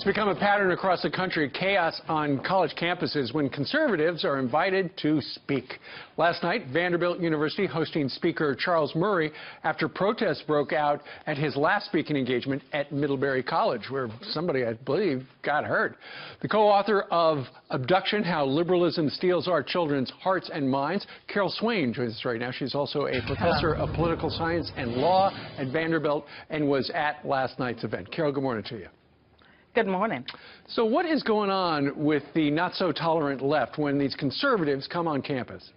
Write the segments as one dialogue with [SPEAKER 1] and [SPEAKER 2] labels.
[SPEAKER 1] become a pattern across the country, chaos on college campuses when conservatives are invited to speak. Last night, Vanderbilt University hosting Speaker Charles Murray after protests broke out at his last speaking engagement at Middlebury College, where somebody, I believe, got hurt. The co-author of Abduction, How Liberalism Steals Our Children's Hearts and Minds, Carol Swain, joins us right now. She's also a professor of political science and law at Vanderbilt and was at last night's event. Carol, good morning to you.
[SPEAKER 2] Good morning.
[SPEAKER 1] So what is going on with the not-so-tolerant left when these conservatives come on campus?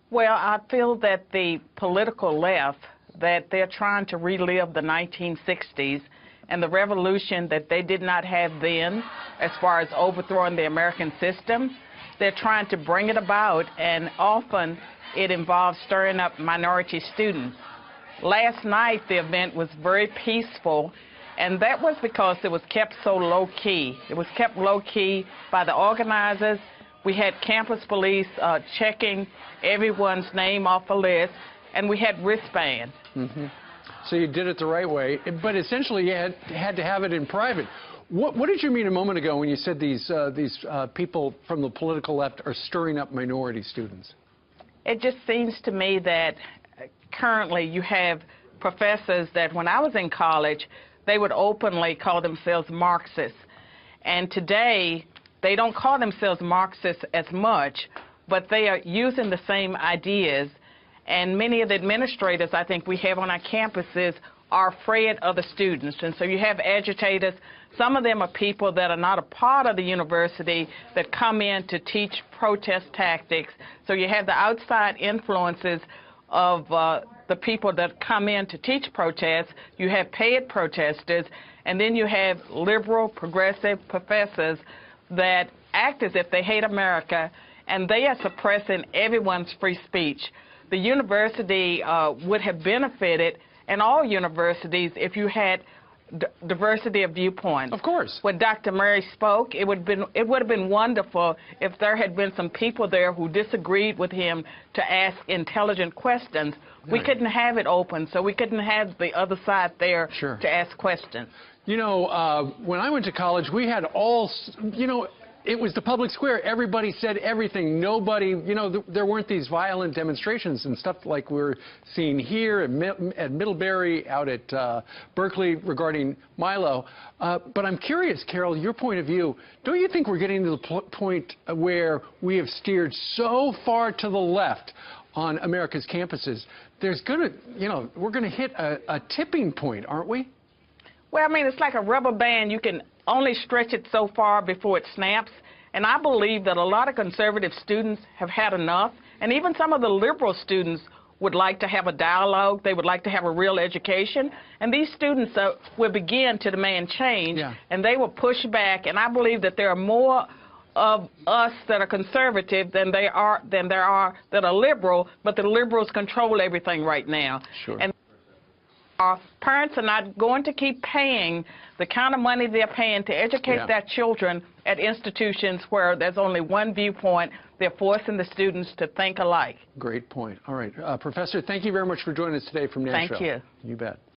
[SPEAKER 2] Well, I feel that the political left, that they're trying to relive the 1960s and the revolution that they did not have then as far as overthrowing the American system. They're trying to bring it about, and often it involves stirring up minority students. Last night, the event was very peaceful, and that was because it was kept so low-key. It was kept low-key by the organizers. We had campus police checking everyone's name off a list, and we had wristbands.
[SPEAKER 1] So you did it the right way, but essentially you had to have it in private. What did you mean a moment ago when you said these people from the political left are stirring up minority students?
[SPEAKER 2] It just seems to me that currently you have professors that when I was in college, they would openly call themselves Marxists. And today, they don't call themselves Marxists as much, but they are using the same ideas. And many of the administrators I think we have on our campuses are afraid of the students. And so you have agitators. Some of them are people that are not a part of the university that come in to teach protest tactics. So you have the outside influences of the people that come in to teach protests. You have paid protesters, and then you have liberal, progressive professors that act as if they hate America, and they are suppressing everyone's free speech. The university would have benefited, and all universities, if you had diversity of viewpoints.
[SPEAKER 1] Of course.
[SPEAKER 2] When Dr. Murray spoke, it would have been wonderful if there had been some people there who disagreed with him to ask intelligent questions. Right. We couldn't have it open, so we couldn't have the other side there to ask questions.
[SPEAKER 1] You know, when I went to college, we had all, you know, it was the public square. Everybody said everything. Nobody, you know, there weren't these violent demonstrations and stuff like we're seeing here at Middlebury, out at Berkeley regarding Milo. But I'm curious, Carol, your point of view. Don't you think we're getting to the point where we have steered so far to the left on America's campuses? There's going to, you know, we're going to hit a tipping point, aren't we?
[SPEAKER 2] Well, I mean, it's like a rubber band. You can only stretch it so far before it snaps. And I believe that a lot of conservative students have had enough. And even some of the liberal students would like to have a dialogue. They would like to have a real education. And these students will begin to demand change. And they will push back. And I believe that there are more of us that are conservative than there are that are liberal. But the liberals control everything right now. And our parents are not going to keep paying the kind of money they're paying to educate their children at institutions where there's only one viewpoint. They're forcing the students to think alike.
[SPEAKER 1] Great point. All right. Professor, thank you very much for joining us today from Nashville.
[SPEAKER 2] Thank you.
[SPEAKER 1] You bet.